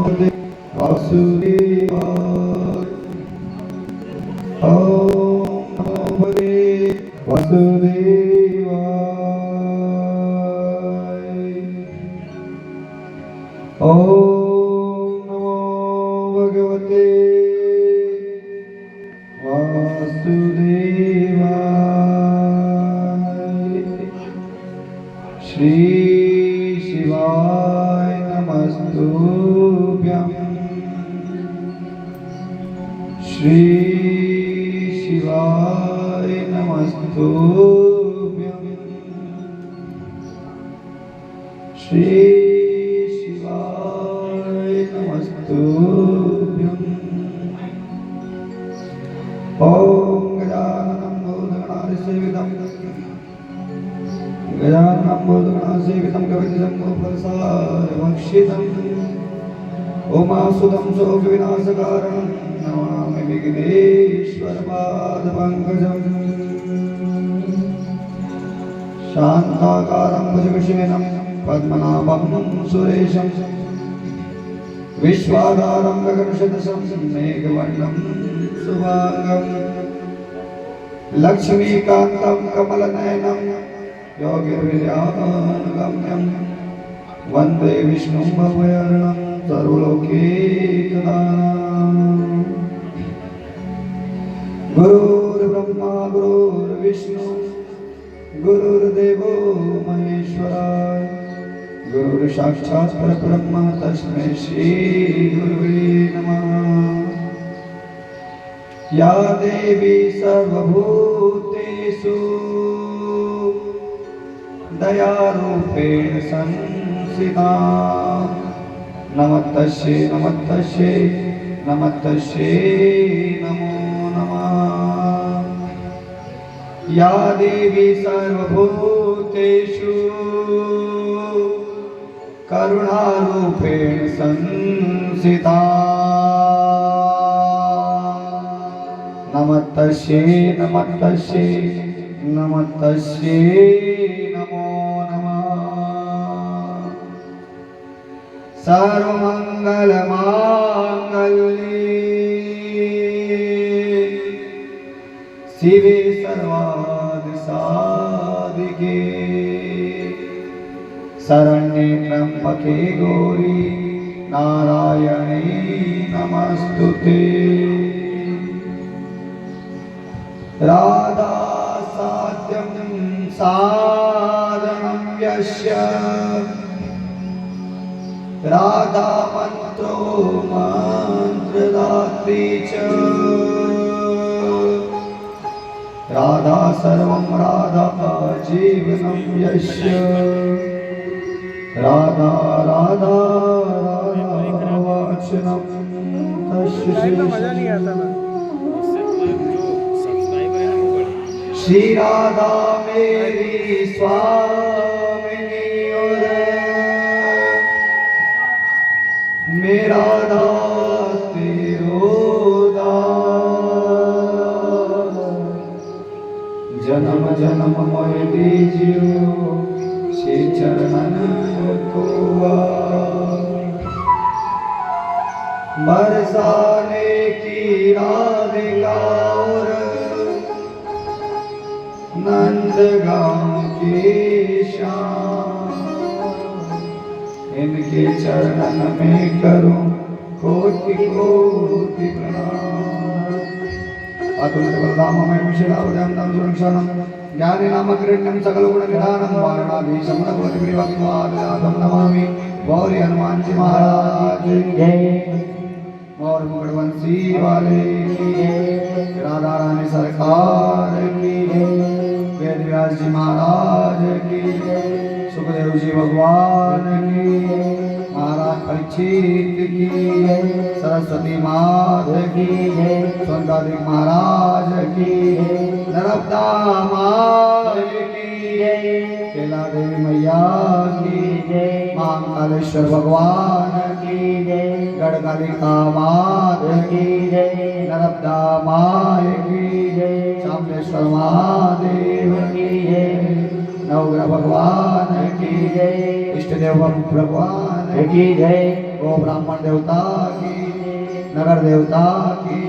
वासुदेवाय। ओम नमो भगवते वासुदेवाय। ओम नमो भगवते वासुदेवाय। श्री शिवाय नमस्तुभ्यं। श्री शिवाय नमस्तुभ्यं। श्री शिवाय नमस्तुभ्यं। ओम गजाननं भूतगणाधिसेवितं गजाननं कवचजम्बूफलसारभक्षितम् उमासुतं शोकविनाशकारणं नमामि विघ्नेश्वरपादपङ्कजम्। शान्ताकारं भुजगशयनं पद्मनाभं सुरेशं विश्वाधारं गगनसदृशं मेघवर्णं शुभांगं लक्ष्मीकान्तं कमलनयनं योगिर्विद्यानगम्यं वन्दे विष्णुं भवभयहरणं सर्वलोकैकनाथं। गुरुर्ब्रह्मा गुरुर्विष्णु गुरुर्देवो महेश्वरा गुरुर्साक्षात् परब्रह्म तस्मै श्री गुरुवे नमः। या देवी सर्वभूतेषु दयारूपेण संस्थिता नमस्तस्यै नमस्तस्यै नमस्तस्यै नमो नमः। या देवी सर्वभूतेषु करुणारूपेण संस्थिता नमस्तस्यै नमस्तस्यै नमस्तस्यै नमो नमः। सर्वमङ्गलमाङ्गल्ये शिवे सर्वार्थसाधिके शरण्ये त्र्यम्बके गौरी नारायणी नमस्तुते। राधा साध्यं साधनं यस्य राधा मंत्रो मंत्रदात्री च राधा सर्वं राधा जीवनं यस्य राधा राधा राधा वाचनं तस्य मजा नहीं आता ना। श्री राधा मेरी स्वामिनी और मेरा दास तेरो दास। जन्म जन्म मोह दीजियो श्री चरणन को बरसाने की राधिका और नंदगांव के श्याम। इनके चरणन में करूं कोटि कोटि प्रणाम। अतुलित बलधाममय विशालावतारं सुरक्षानं ज्ञानिनामग्रण्यं सकलगुणनिधानं वारणाधीशं नवद्विवादं नमामि। गौरी हनुमान जी महाराज की जय। और मुकुटवंशी वाले की जय। राधा रानी सरकार की जय। वेद व्यास जी महाराज की जय। सुखदेव जी भगवान की जय। महाराज परीक्षित की जय। सरस्वती माता की जय। सौंदादिक महाराज की जय। नर्मदा माता की जय। केला देवी मैया की जय। महाकालेश्वर भगवान की जय। गढ़कालिका माता की जय। नर्मदा माता की जय। चामुंडेश्वर महादेव की जय। नवग्रह भगवान की जय। इष्ट देव भगवान की जय। गो ब्राह्मण देवता की, नगर देवता की,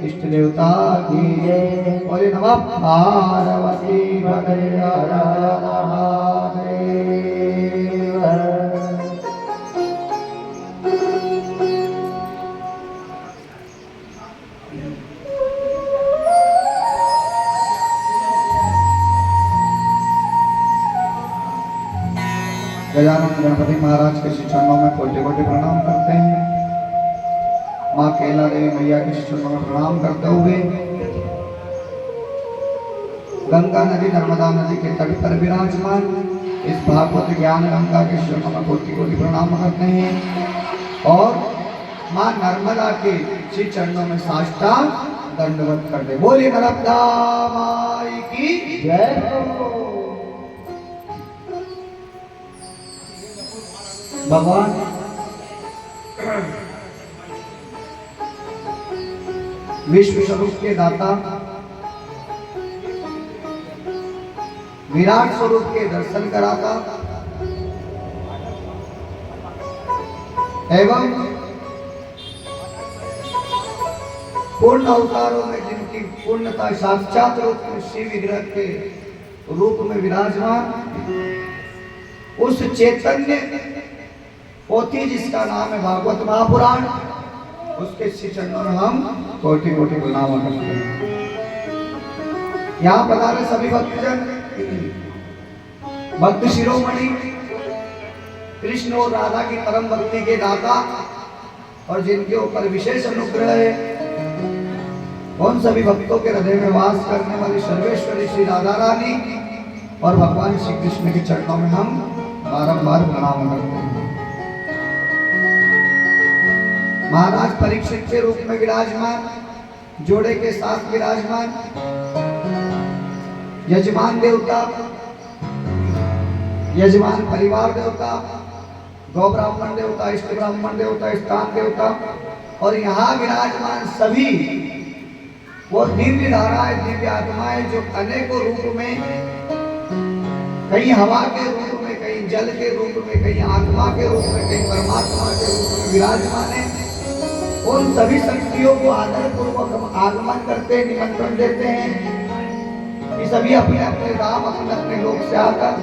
इष्ट देवता की। बोले नमः पार्वती पतये हर हर महादेव। गजानन गणपति महाराज के श्री चरणों में कोटि कोटि प्रणाम करते हैं। माँ कैला देवी मैया के श्री चरणों में प्रणाम करते हुए गंगा नदी नर्मदा नदी के तट पर विराजमान इस भागवत ज्ञान गंगा के चरणों में कोटि कोटि प्रणाम करते हैं और माँ नर्मदा के श्री चरणों में साष्टांग दंडवत करते। बोलिए नर्मदा माई की जय हो। भगवान विश्व स्वरूप के दाता, विराट स्वरूप के दर्शन कराता एवं पूर्ण अवतारों में जिनकी पूर्णता साक्षात रूप में श्री विग्रह के रूप में विराजमान उस चैतन्य पोथी जिसका नाम है भागवत महापुराण, उसके श्री चरणों में हम कोटि कोटि प्रणाम करते हैं। यहाँ पधारे सभी भक्तजन, भक्त शिरोमणि, कृष्ण और राधा की परम भक्ति के दाता और जिनके ऊपर विशेष अनुग्रह है, उन सभी भक्तों के हृदय में वास करने वाली सर्वेश्वरी श्री राधा रानी और भगवान श्री कृष्ण के चरणों में हम बारंबार प्रणाम करते हैं। महाराज परीक्षित के रूप में विराजमान, जोड़े के साथ विराजमान, यजमान देवता, यजमान परिवार देवता, गौ ब्राह्मण देवता, इष्ट ब्राह्मण देवता, स्थान देवता और यहाँ विराजमान सभी वो दिव्य धाराएं, दिव्य आत्माएं जो अनेकों रूप में, कहीं हवा के रूप में, कहीं जल के रूप में, कहीं आत्मा के रूप में, कहीं परमात्मा के रूप में विराजमान है, उन सभी शक्तियों को आदर पूर्वक हम आगमन करते हैं, निमंत्रण देते हैं कि सभी अपने अपने धाम, अपने अपने लोक से आकर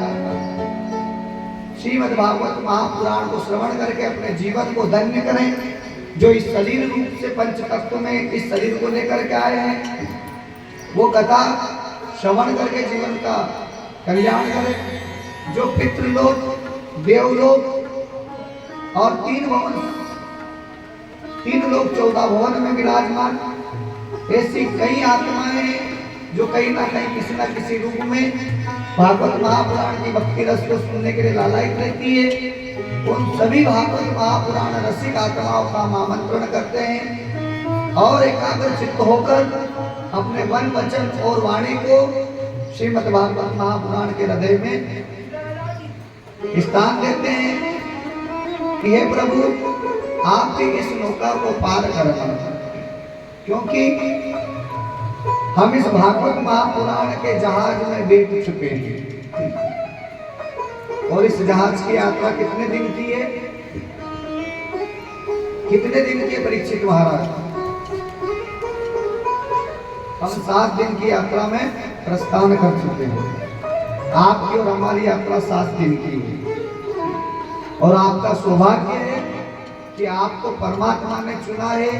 श्रीमद् भागवत महापुराण को श्रवण करके अपने जीवन को धन्य करें। जो इस शरीर रूप से पंच तत्व में इस शरीर को लेकर के आए हैं, वो कथा श्रवण करके जीवन का कल्याण करें। जो पितृलोक, देवलोक और तीन लोग 14 भवन में विराजमान ऐसी कई आत्माएं जो कहीं ना कहीं किसी न किसी रूप में भागवत महापुराण की भक्ति रस को सुनने के लिए लालायित रहती है। उन सभी भागवत महापुराण रसिक आत्माओं का हम आमंत्रण करते हैं और एकाग्र चित्त होकर अपने मन, वचन और वाणी को श्रीमद् भागवत महापुराण के हृदय में स्थान देते हैं कि हे प्रभु, आप भी इस नौका को पार करना, क्योंकि हम इस भागवत महापुराण के जहाज में बैठ चुके हैं और इस जहाज की यात्रा कितने दिन की है? कितने दिन की परीक्षित महाराज? हम 7 दिन की यात्रा में प्रस्थान कर चुके हैं। आपकी और हमारी यात्रा 7 दिन की है और आपका सौभाग्य है कि आपको परमात्मा ने चुना है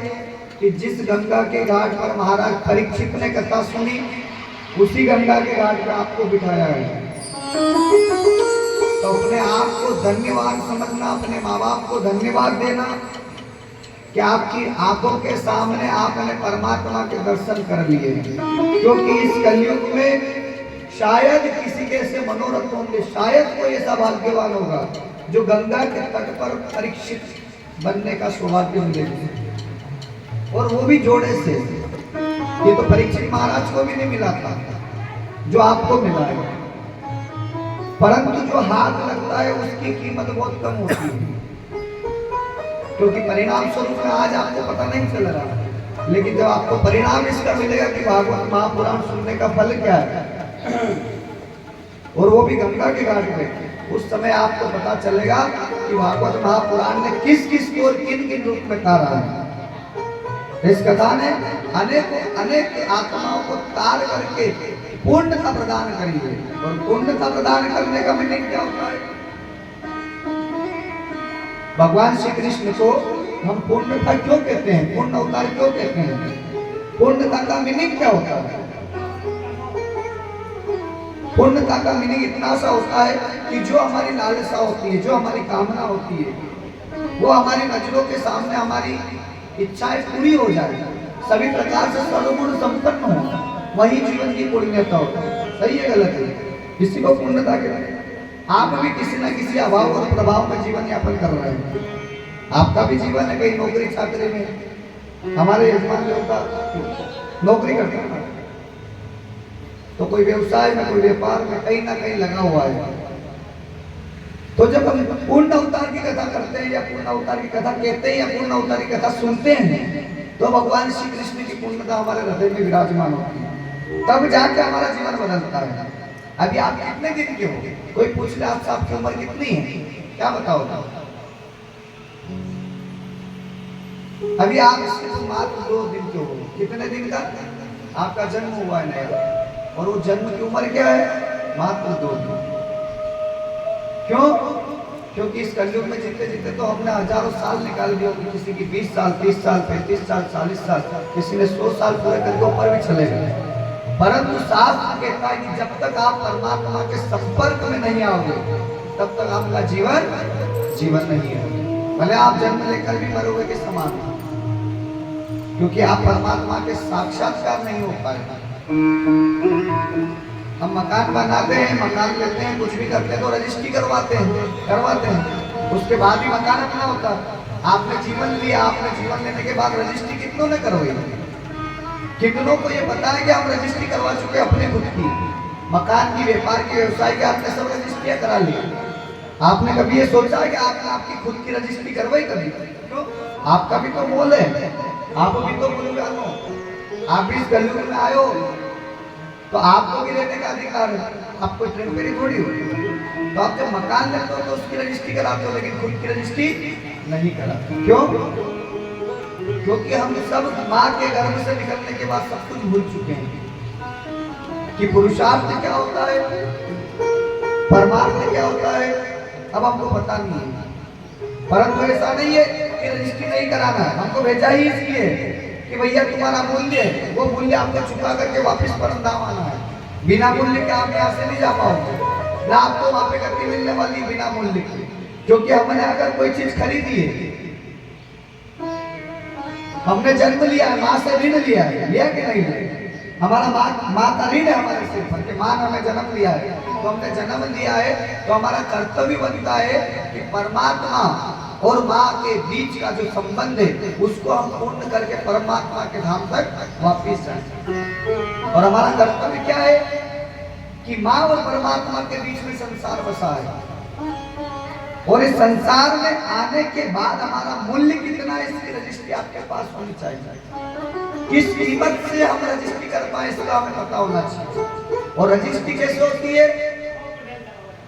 कि जिस गंगा के घाट पर महाराज परीक्षित ने कथा सुनी, उसी गंगा के घाट पर आपको बिठाया है। तो अपने आप को धन्यवाद समझना, अपने माँ बाप को धन्यवाद देना कि आपकी आंखों के सामने आपने परमात्मा के दर्शन कर लिए। क्योंकि इस कलयुग में शायद किसी के ऐसे मनोरथ होंगे, शायद कोई ऐसा भाग्यवान होगा जो गंगा के तट पर परीक्षित बनने का सौभाग्य मिलेगा, और वो भी जोड़े से। ये तो परीक्षित महाराज को भी नहीं मिला था जो आपको मिला है, परंतु जो हाथ लगता है उसकी कीमत बहुत कम होती है, क्योंकि परिणाम स्वरूप में आज आपको पता नहीं चल रहा, लेकिन जब आपको परिणाम इसका मिलेगा कि भागवत महापुराण सुनने का फल क्या है, और वो भी गंगा के घाट पे, उस समय आपको पता चलेगा कि भागवत महापुराण ने किस किस को और किन किन रूप में तारा है। इस कथा ने अनेक अनेक आत्माओं को तार करके पूर्णता प्रदान करी है। और पूर्णता प्रदान करने का मीनिंग क्या होता है? भगवान श्री कृष्ण को हम पूर्णता क्यों कहते हैं, पूर्ण अवतार क्यों कहते हैं? पूर्णता का मीनिंग क्या होता है? पूर्णता का मीनिंग इतना सा होता है कि जो हमारी लालसा होती है, जो हमारी कामना होती है, वो हमारी नजरों के सामने हमारी इच्छाएं पूरी हो जाए, सभी प्रकार से सर्वगुण संपन्न हो, वही जीवन की पूर्णता होती है। सही है गलत है? इसी को पूर्णता कहते हैं। आप भी किसी न किसी अभाव और प्रभाव में जीवन यापन कर रहे हैं। आपका भी जीवन है कहीं नौकरी चाकरी में। हमारे यजमान लोग का नौकरी करते हैं तो कोई व्यवसाय में, कोई व्यापार में कहीं ना कहीं लगा हुआ है। तो जब हम पूर्ण अवतार की कथा करते हैं या पूर्ण अवतार की कथा कहते हैं या पूर्ण अवतार की कथा सुनते हैं तो भगवान श्री कृष्ण की पूर्णता हमारे हृदय में विराजमान होती है, तब जाके हमारा जीवन बदलता है। अभी आप कितने दिन के हो? कोई पूछ ले आपसे आपकी उम्र कितनी है, क्या बताओ? अभी आप सिर्फ मात्र 2 दिन के हो। कितने दिन का आपका जन्म हुआ है नया, और वो जन्म की उम्र क्या है? मात्र 2 दिन। क्यों? क्योंकि इस कलयुग में जीते जीते तो हमने हजारों साल निकाल दिए। किसी की 20 साल, 30 साल, 35 साल, 40 साल, किसी ने 100 साल पूरे करके ऊपर भी चले गए। परंतु शास्त्र कहता है कि जब तक आप परमात्मा के संपर्क में नहीं आओगे तब तक आपका जीवन नहीं है। भले आप जन्म लेकर भी मरोगे के समान, क्योंकि आप परमात्मा के साक्षात्कार नहीं हो पाए। हम मकान बनाते हैं, मकान लेते हैं, कुछ भी करते हैं तो रजिस्ट्री करवाते हैं, उसके बाद ही मकान अपना होता है। आपने जीवन लिया, आपने जीवन लेने के बाद रजिस्ट्री कितनों ने करवाई? कितनों को ये पता है कि हम रजिस्ट्री करवा चुके अपने खुद की, मकान की, व्यापार की, व्यवसाय की, आपने सब रजिस्ट्रियां करा ली। आपने कभी ये सोचा है कि आपने आपकी खुद की रजिस्ट्री करवाई कभी? क्यों? आपका भी तो मोल है, आप भी तो मूल्यवान हो, आप भी इस कलयुग में आए हो तो आपको भी रहने का अधिकार है। आप कोई टेम्परेरी थोड़ी हो। तो आप जब मकान लेते हो तो उसकी रजिस्ट्री कराते हो, लेकिन खुद की रजिस्ट्री नहीं कराते। क्यों? क्योंकि हम सब माँ के गर्भ से निकलने के बाद सब कुछ भूल चुके हैं कि पुरुषार्थ क्या होता है, परमार्थ क्या होता है, अब हमको पता नहीं है। परंतु ऐसा नहीं है कि रजिस्ट्री नहीं कराना है, हमको भेजा ही इसलिए कि भैया तुम्हारा मूल्य है, वो मूल्य आपको चुका करके वापस परमधाम आना है। बिना मूल्य के आप यहाँ से नहीं जा पाओगे, ना आपको वहां पे गति मिलने वाली बिना मूल्य की। क्योंकि हमने अगर कोई चीज खरीदी है, हमने जन्म लिया है, माँ से ऋण लिया है, लिया कि नहीं है? हमारा माँ का ऋण है हमारे सिर पर कि माँ ने हमें जन्म लिया है, तो हमने जन्म लिया है तो हमारा कर्तव्य बनता है कि परमात्मा और माँ के बीच का जो संबंध है उसको हम पूर्ण करके परमात्मा के धाम तक वापिस जाए। और हमारा कर्तव्य क्या है कि माँ और परमात्मा के बीच में संसार बसा है, और इस संसार में आने के बाद हमारा मूल्य कितना है इसकी रजिस्ट्री आपके पास होनी चाहिए। किस कीमत से हम रजिस्ट्री कर पाए इसका हमें पता होना चाहिए। और रजिस्ट्री कैसे होती है?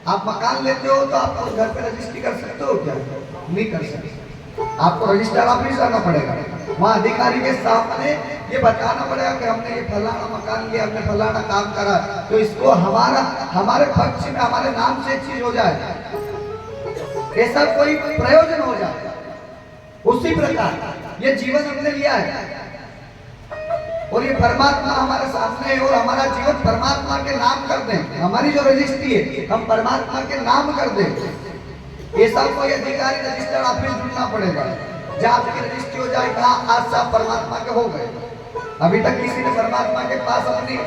आप मकान लेते हो तो आप उस घर पे रजिस्ट्री कर सकते हो क्या? नहीं कर सकते। आपको रजिस्ट्रार ऑफिस जाना पड़ेगा, वहाँ अधिकारी के सामने ये बताना पड़ेगा कि हमने ये फलाना मकान लिया, हमने फलाना काम करा, तो इसको हमारे पक्ष में हमारे नाम से चीज हो जाए, ऐसा कोई प्रयोजन हो जाए। उसी प्रकार ये जीवन हमने लिया है और ये परमात्मा हमारे सामने है और हमारा जीवन परमात्मा के नाम कर दें। हमारी जो रजिस्ट्री है हम परमात्मा के नाम कर दें। ऐसा कोई अधिकारी रजिस्टर ऑफिस ढूंढना पड़ेगा जहाँ आपकी रजिस्ट्री हो जाए, कहा आज से आप परमात्मा के हो गए। अभी तक किसी ने परमात्मा के पास अपनी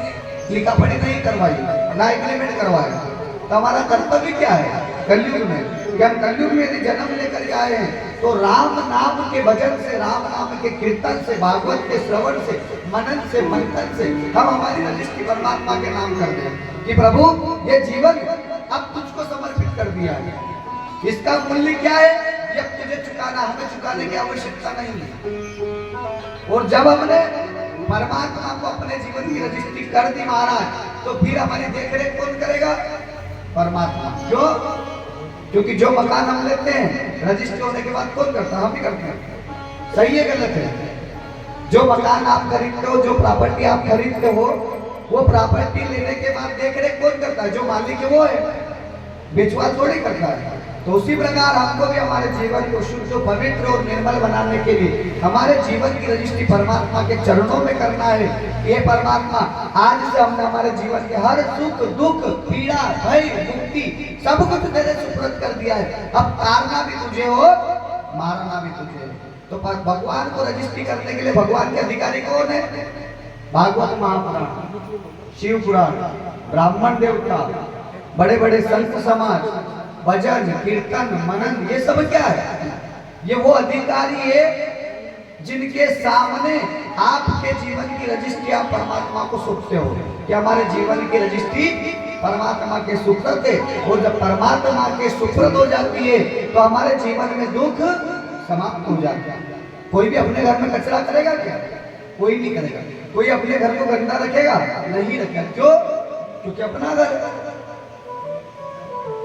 लिखा पढ़ी नहीं करवाई, ना एग्रीमेंट करवाया। तो हमारा कर्तव्य क्या है कलयुग में? कि हम कलयुग में यदि जन्म लेकर आए हैं तो राम नाम के भजन से, राम नाम के कीर्तन से, भागवत के श्रवण से, मनन से, मंथन से हम हमारी रजिस्ट्री परमात्मा के नाम कर दें कि प्रभु ये जीवन अब तुझको समर्पित कर दिया है, इसका मूल्य क्या है ये अब तुझे चुकाना, हमें चुकाने की आवश्यकता नहीं है। और जब हमने परमात्मा को अपने जीवन की रजिस्ट्री कर दी महाराज, तो फिर हमारी देखरेख कौन करेगा? परमात्मा। क्यों? क्योंकि जो मकान हम लेते हैं रजिस्ट्री होने के बाद कौन करता है? हम ही करते हैं। सही है गलत है? जो मकान आप खरीदते हो, जो प्रॉपर्टी आप खरीदते हो, वो प्रॉपर्टी लेने के बाद देख रेख कौन करता है? जो मालिक है वो है, बेचवा थोड़ी करता है। तो उसी प्रकार हमको भी हमारे जीवन को शुद्ध, पवित्र और निर्मल बनाने के लिए हमारे जीवन की रजिस्ट्री परमात्मा के चरणों में करना है। ये परमात्मा आज से हमने हमारे जीवन के हर सुख दुख, पीड़ा, भय, मुक्ति सब कुछ तेरे सुपुर्द कर दिया है। अब तारना भी तुझे हो, मारना भी तुझे हो। तो भगवान को रजिस्ट्री करने के लिए भगवान के अधिकारी कौन है? भागवत महापुराण, शिव पुराण, ब्राह्मण देवता, बड़े बड़े संत समाज, भजन कीर्तन मनन, ये सब क्या है? ये वो अधिकारी है जिनके सामने आपके जीवन की रजिस्ट्री आप परमात्मा को सौंपते हो कि हमारे जीवन की रजिस्ट्री परमात्मा के सुपुर्द है। और जब परमात्मा के सुपुर्द हो जाती है तो हमारे जीवन में दुख समाप्त हो जाता है। कोई भी अपने घर में कचरा करेगा क्या? कोई नहीं करेगा। कोई अपने घर को गंदा रखेगा? नहीं रखेगा। क्यों? क्योंकि अपना घर।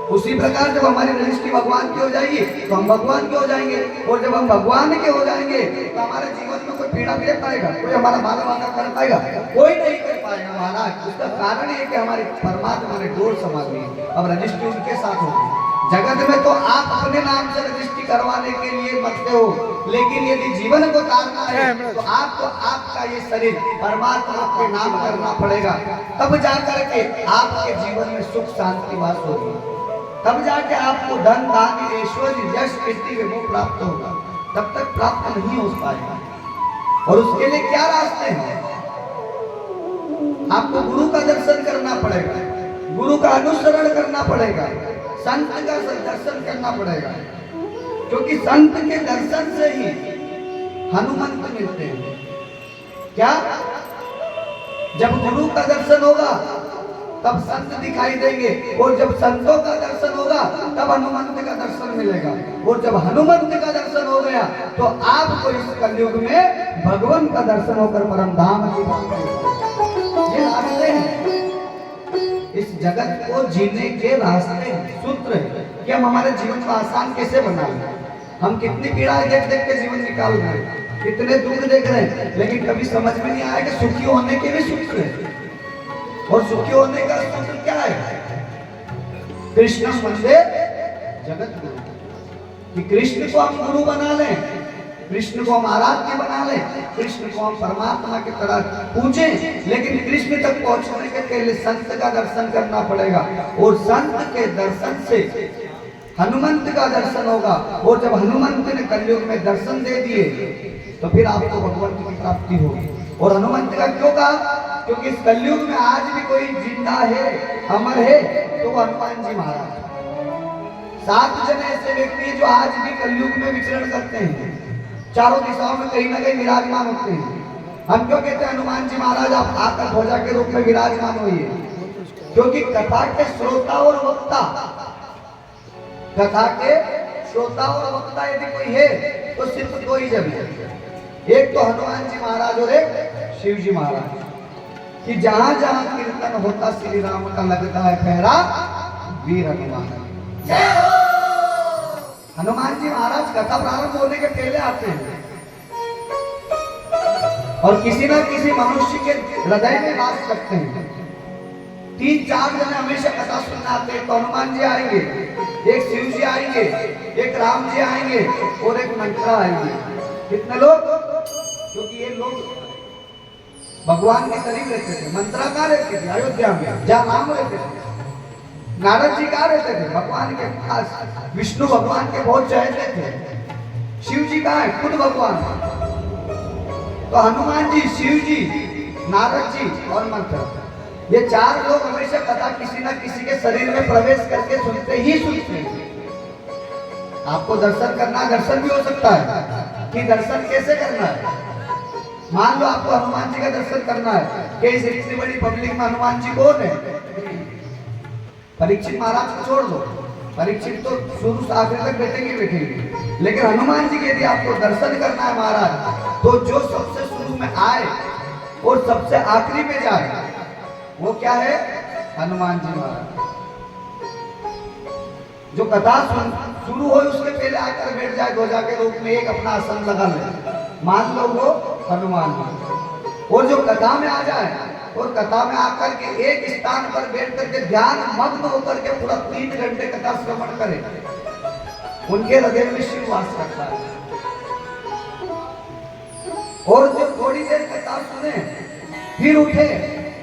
उसी प्रकार जब हमारी रजिस्ट्री भगवान की हो जाएगी तो हम भगवान के हो जाएंगे, और जब हम भगवान के हो जाएंगे तो हमारे जीवन में कोई पीड़ा दे पाएगा? कोई हमारा माला वादा कर पाएगा? कोई नहीं कर पाएगा महाराज। उसका कारण ये कि हमारी परमात्मा ने डोर संभाल ली। अब रजिस्ट्री उनके साथ होगी। जगत में तो आप अपने नाम से रजिस्ट्री करवाने के लिए मरते हो, लेकिन यदि जीवन को तारना है तो आपको आपका ये शरीर परमात्मा के नाम करना पड़ेगा। तब जाकर के आपके जीवन में सुख शांति वास होगी। तब जाके आपको धन धान्य ऐश्वर्य यश कीर्ति विभव प्राप्त होगा। तब तक प्राप्त नहीं हो पाएगा। और उसके लिए क्या रास्ते हैं? आपको गुरु का दर्शन करना पड़ेगा, गुरु का अनुसरण करना पड़ेगा, संत का दर्शन करना पड़ेगा। क्योंकि संत के दर्शन से ही हनुमंत मिलते हैं। क्या? जब गुरु का दर्शन होगा तब संत दिखाई देंगे, और जब संतों का दर्शन होगा तब हनुमंत का दर्शन मिलेगा। और जब हनुमंत का दर्शन हो गया तो आपको इस कलयुग में भगवान का दर्शन होकर परम धाम की प्राप्ति। ये रास्ते हैं, इस जगत को जीने के रास्ते हैं, सूत्र है कि हम हमारे जीवन को आसान कैसे बना लें। हम कितनी पीड़ाएं देख देख के जीवन निकाल रहे हैं, कितने दुख देख रहे हैं, लेकिन कभी समझ में नहीं आया कि सुखी होने के भी सूत्र है। और सुखी होने का सूत्र क्या है? कृष्ण वंदे जगत गुरु, कि कृष्ण को हम गुरु बना लें, कृष्ण को हम आराध्य बना लें, कृष्ण को हम परमात्मा की तरह पूजें। लेकिन कृष्ण तक पहुंचने के पहले संत का दर्शन करना पड़ेगा, और संत के दर्शन से हनुमंत का दर्शन होगा। और जब हनुमंत ने कलयुग में दर्शन दे दिए तो फिर आपको भगवंत की प्राप्ति होगी। और हनुमंत का क्यों कहा? क्योंकि इस कलयुग में आज भी कोई जिंदा है, अमर है, तो वो हनुमान जी महाराज। 7 जन ऐसे व्यक्ति हैं जो आज भी कलयुग में विचरण करते हैं, चारों दिशाओं में कहीं ना कहीं विराजमान होते हैं। हम क्यों कहते हैं हनुमान जी महाराज आप आकर ध्वजा के रूप में विराजमान होइए? क्योंकि कथा के श्रोता और वक्ता, कथा के श्रोता और वक्ता यदि कोई है तो सिर्फ 2 ही जन है, एक तो हनुमान जी महाराज और एक शिव जी महाराज। कि जहां जहां कीर्तन होता श्री राम का लगता है पहरा, वीर हनुमान। हनुमान जी महाराज कथा प्रारंभ होने के पहले आते हैं, और किसी ना किसी मनुष्य के हृदय में वास करते हैं। 3-4 जने हमेशा कथा सुनने आते हैं। तो हनुमान जी आएंगे, एक शिव जी आएंगे, एक राम जी आएंगे, और एक मंत्रा आएंगे। कितने लोग? क्योंकि ये लोग भगवान के करीब रहते थे। मंत्रा कहाँ रहते थे? अयोध्या में, जहाँ राम रहते थे। नारद जी कहाँ रहते थे? भगवान के पास। विष्णु भगवान के बहुत चाहते थे। शिव जी कहाँ है? खुद भगवान। तो हनुमान जी, शिव जी, नारद जी और मंत्रा, ये 4 लोग हमेशा कथा किसी ना किसी के शरीर में प्रवेश करके सुनते ही सुनते हैं। आपको दर्शन करना, दर्शन भी हो सकता है कि दर्शन कैसे करना है। मान लो आपको हनुमान जी का दर्शन करना है, कि इस इतनी बड़ी पब्लिक में हनुमान जी कौन है? परीक्षित महाराज को छोड़ दो, परीक्षित तो शुरू से आखिर तक बैठेंगे। लेकिन हनुमान जी के यदि आपको दर्शन करना है महाराज, तो जो सबसे शुरू में आए और सबसे आखिरी में जाए वो क्या है? हनुमान जी महाराज। जो कथा शुरू हो उसके पहले आकर बैठ जाए ध्वजा के रूप में, एक अपना आसन लगा ले, मान लो वो हनुमान जी। और जो कथा में आ जाए और कथा में आकर के एक स्थान पर बैठ करके ध्यान मग्न होकर के पूरा 3 घंटे कथा श्रवण करे, उनके हृदय में शिव वास करता है। और जो थोड़ी देर कथा सुने फिर उठे,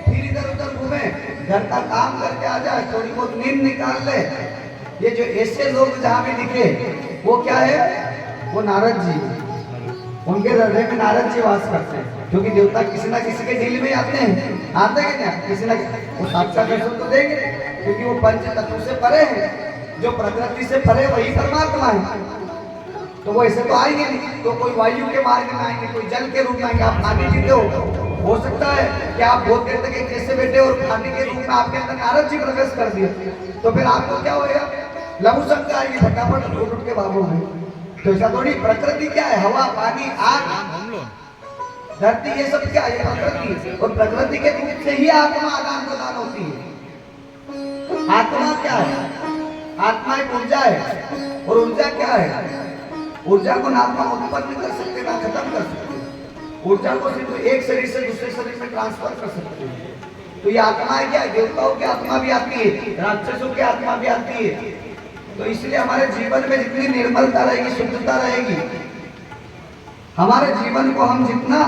फिर इधर उधर घूमे, घर का काम करके आ जाए, थोड़ी बहुत नींद निकाल ले। ये जो ऐसे लोग जहां भी दिखे वो क्या है, वो नारद जी, उनके हृदय में नारद जी वास करते हैं। क्योंकि देवता किसी ना किसी के दिल में आते हैं, आते हैं क्या, किसी ना वो साक्षात दर्शन तो देंगे, क्योंकि वो पंच तत्व से परे है, जो प्रकृति से परे वही परमात्मा है। तो वो ऐसे तो आएंगे नहीं, तो कोई वायु के मार्ग में आएंगे, कोई जल के रूप में आएंगे। आप पानी पीते हो सकता है कि आप बहुत देर तक कैसे बैठे और पानी के रूप में आपके अंदर नारद जी प्रवेश कर दिए, तो फिर आपको क्या होगा, लघु शंका आएगी, फटाफट उठ के भागोगे। तो ऐसा थोड़ी, प्रकृति क्या है, हवा पानी आग धरती, ये सब क्या है, प्रकृति। और प्रकृति के रूप से ही आत्मा आदान प्रदान होती है। आत्मा क्या है, आत्मा एक ऊर्जा है, और ऊर्जा क्या है, ऊर्जा को ना आत्मा उत्पन्न कर सकते ना खत्म कर सकते, ऊर्जा को सिर्फ एक शरीर से दूसरे शरीर में ट्रांसफर कर सकते हैं। तो ये आत्मा है क्या, देवताओं की आत्मा भी आती है, राक्षसों की आत्मा भी आती है। तो इसलिए हमारे जीवन में जितनी निर्मलता रहेगी, शुद्धता रहेगी, हमारे जीवन को हम जितना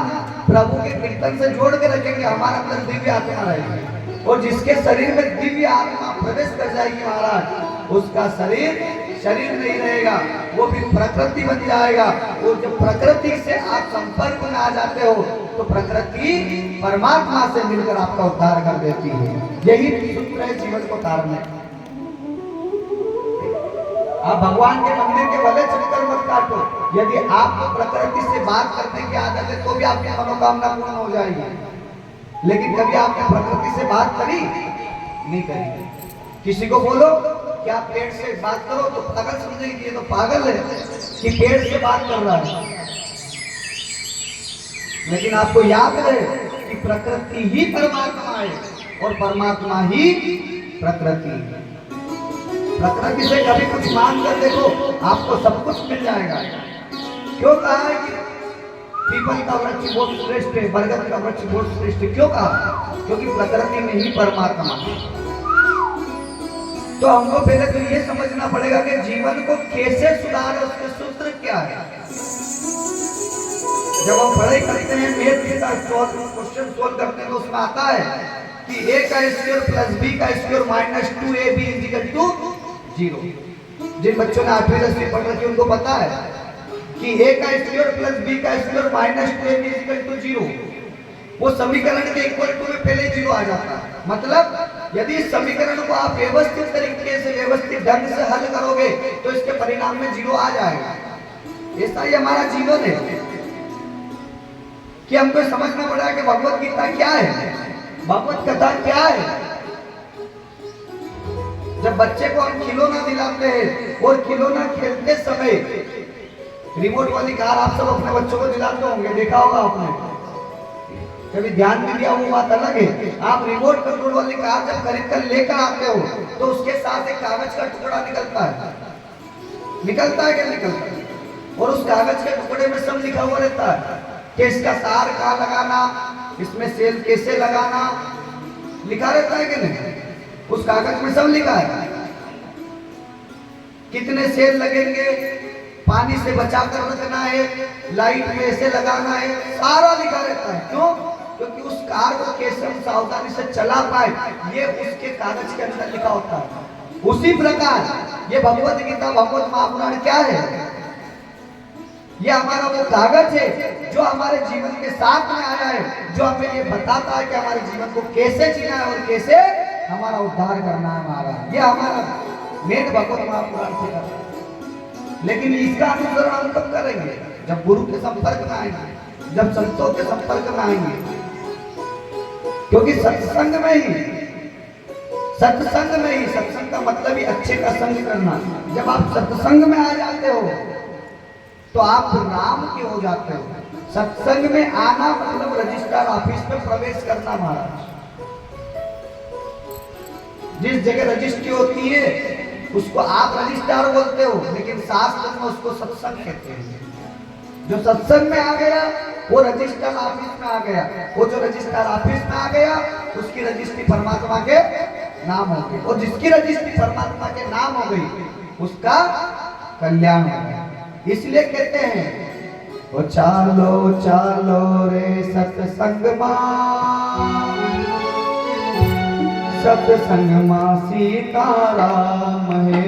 प्रभु के कीर्तन से जोड़ के रखेंगे, हमारे अंदर दिव्य आत्मा रहेगी। और जिसके शरीर में दिव्य आत्मा प्रवेश कर जाएगी महाराज, उसका शरीर शरीर नहीं रहेगा, वो भी प्रकृति बन जाएगा। और जब प्रकृति से आप संपर्क में आ जाते हो तो प्रकृति परमात्मा से मिलकर आपका उद्धार कर देती है। यही सूत्र है जीवन को तारने। आप भगवान के मंदिर के भले चक्कर मत काटो, यदि आपको प्रकृति से बात करने की आदत है तो भी आपकी मनोकामना पूर्ण हो जाएगी। लेकिन कभी आपने प्रकृति से बात करी नहीं करी। किसी को बोलो कि आप पेड़ से बात करो तो पागल समझेगी, ये तो पागल है कि पेड़ से बात कर रहा है। लेकिन आपको याद रहे कि प्रकृति ही परमात्मा है और परमात्मा ही प्रकृति। प्रकृति से कभी कुछ मांग कर देखो, आपको सब कुछ मिल जाएगा। क्यों कहा है कि पीपल का वृक्ष बहुत श्रेष्ठ है, बरगद का वृक्ष बहुत श्रेष्ठ है? क्यों कहा? क्योंकि प्रकृति में ही परमात्मा है। तो हमको पहले तो ये समझना पड़ेगा कि जीवन को कैसे सुधारे, उसके सूत्र क्या है। जब हम पढ़ाई करते हैं, मैथ का क्वेश्चन सोल्व करते हैं, तो उसमें आता है कि a का स्क्वायर प्लस b का स्क्वायर माइनस 2ab = 0। जिन बच्चों ने 8वीं 10वीं पढ़ रखी उनको पता है कि a का स्क्वायर प्लस b का स्क्वायर माइनस 2ab = 0। वो समीकरण के इक्वल टू में पहले 0 आ जाता है। मतलब यदि इस समीकरण को आप व्यवस्थित तरीके से, व्यवस्थित ढंग से हल करोगे तो इसके परिणाम में 0 आ जाएगा। ऐसा ही हमारा जीवन है कि हमको समझना पड़ा कि भगवत गीता क्या है, भगवत कथा क्या है। जब बच्चे को हम खिलौना दिलाते हैं और खिलौना खेलते समय रिमोट वाली कार आप सब अपने बच्चों को दिलाते होंगे, देखा होगा आपने, कभी ध्यान नहीं दिया, वो बात अलग है। आप रिमोट कंट्रोल वाली कार जब खरीद कर लेकर आते हो तो उसके साथ एक कागज का टुकड़ा निकलता है, निकलता है क्या? निकलता है। और उस कागज के टुकड़े में सब लिखा हुआ रहता है कि इसका तार कहाँ लगाना, इसमें सेल कैसे लगाना, लिखा रहता है कि नहीं? उस कागज में सब लिखा है, कितने सेल लगेंगे, पानी से बचा कर रखना है, लाइट में ऐसे लगाना है, सारा लिखा रहता है। क्यों? क्योंकि उस कार को कैसे हम सावधानी से चला पाए, ये उसके कागज के अंदर लिखा होता है। उसी प्रकार ये भगवत गीता, भगवत महापुराण क्या है? ये हमारा वो कागज है जो हमारे जीवन के साथ में आया है, जो हमें ये बताता है कि हमारे जीवन को कैसे जीना है और कैसे हमारा उद्धार करना है हमारा। ये हमारा मेन भगवत महापुराण से करना है। लेकिन इसका अनुसरण हम कब करेंगे? जब गुरु के संपर्क में आएंगे, जब संतों के संपर्क में आएंगे। क्योंकि सत्संग में ही, सत्संग का मतलब ही अच्छे का संग करना। जब आप सत्संग में आ जाते हो तो आप राम के हो जाते हो। सत्संग में आना मतलब रजिस्ट्रार ऑफिस में प्रवेश करना महाराज। जिस जगह रजिस्ट्री होती है उसको आप रजिस्ट्रार बोलते हो, लेकिन शास्त्र में उसको सत्संग कहते हैं। जो सत्संग में आ गया वो रजिस्टर ऑफिस में आ गया, वो जो रजिस्टर ऑफिस में आ गया उसकी रजिस्ट्री परमात्मा के नाम हो गई, और जिसकी रजिस्ट्री परमात्मा के नाम हो गई उसका कल्याण हो गया। इसलिए कहते हैं वो चालो चालो रे सत्संग मां सीताराम है।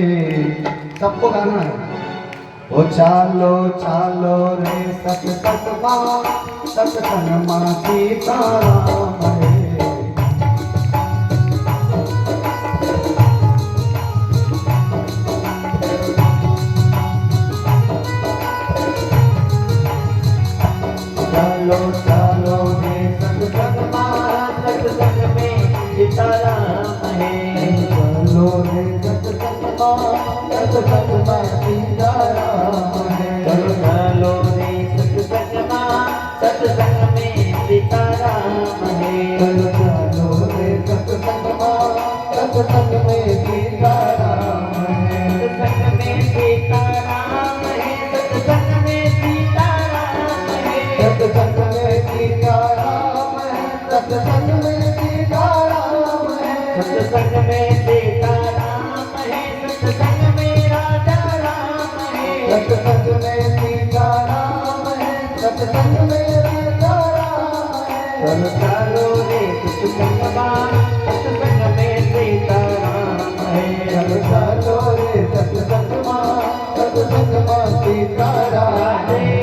सबको गाना है। वो चालो चालो रे सत्संग मां सीताराम है। चालो चालो रे सत्संग में सीताराम है। चलो रे सत्संग मां सीताराम है। चलो चालो रे सत्संग में सीताराम है। चलो चालो रे सत्संग में सीताराम है। सत्संग में सीताराम है। सत्संग में सीताराम है। सत्संग में सीताराम है। सत्संग में सीताराम है। सत्संग में सीताराम है। सत्संग में राजा राम है। सत्संग में सीताराम है। सत्संग में राजा राम है। चलो चालो रे सत्संग में सीताराम है। चलो चालो रे सत्संग मां सीताराम है।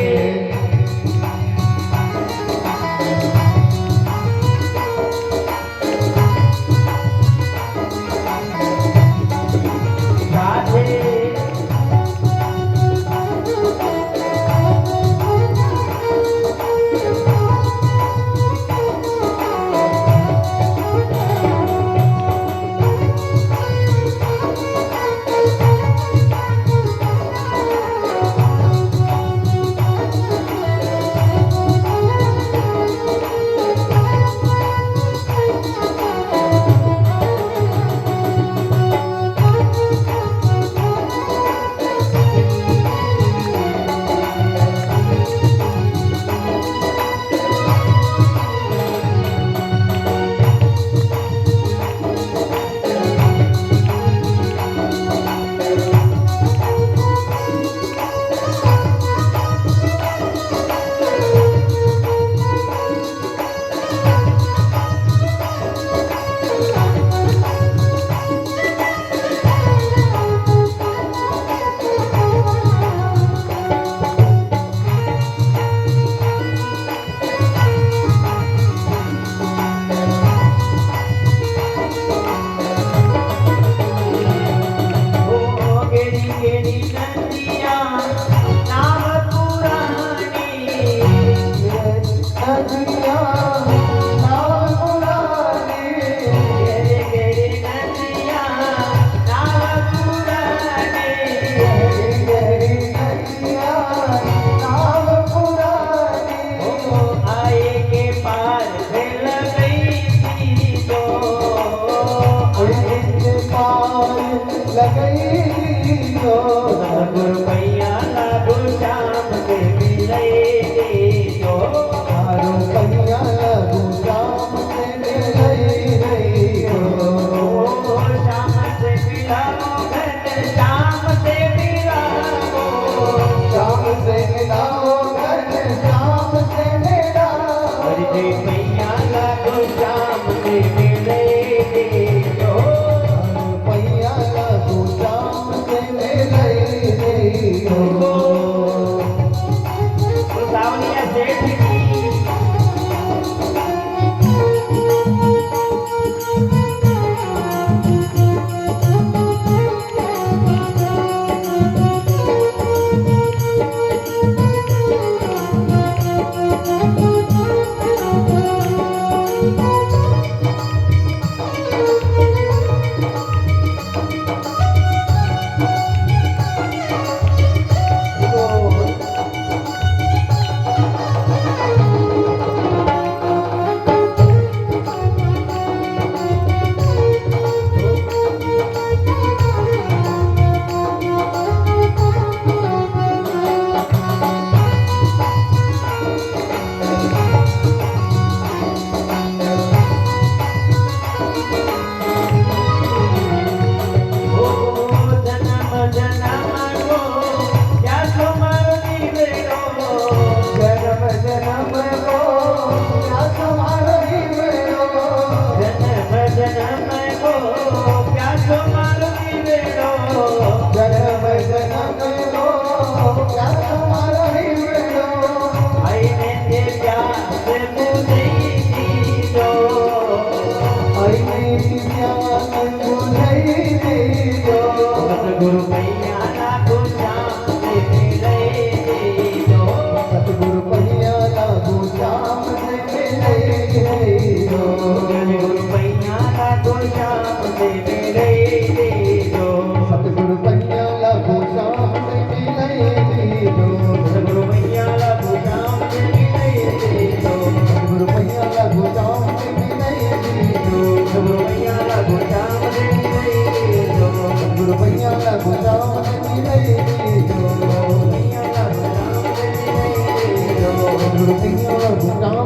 कन्हैया राम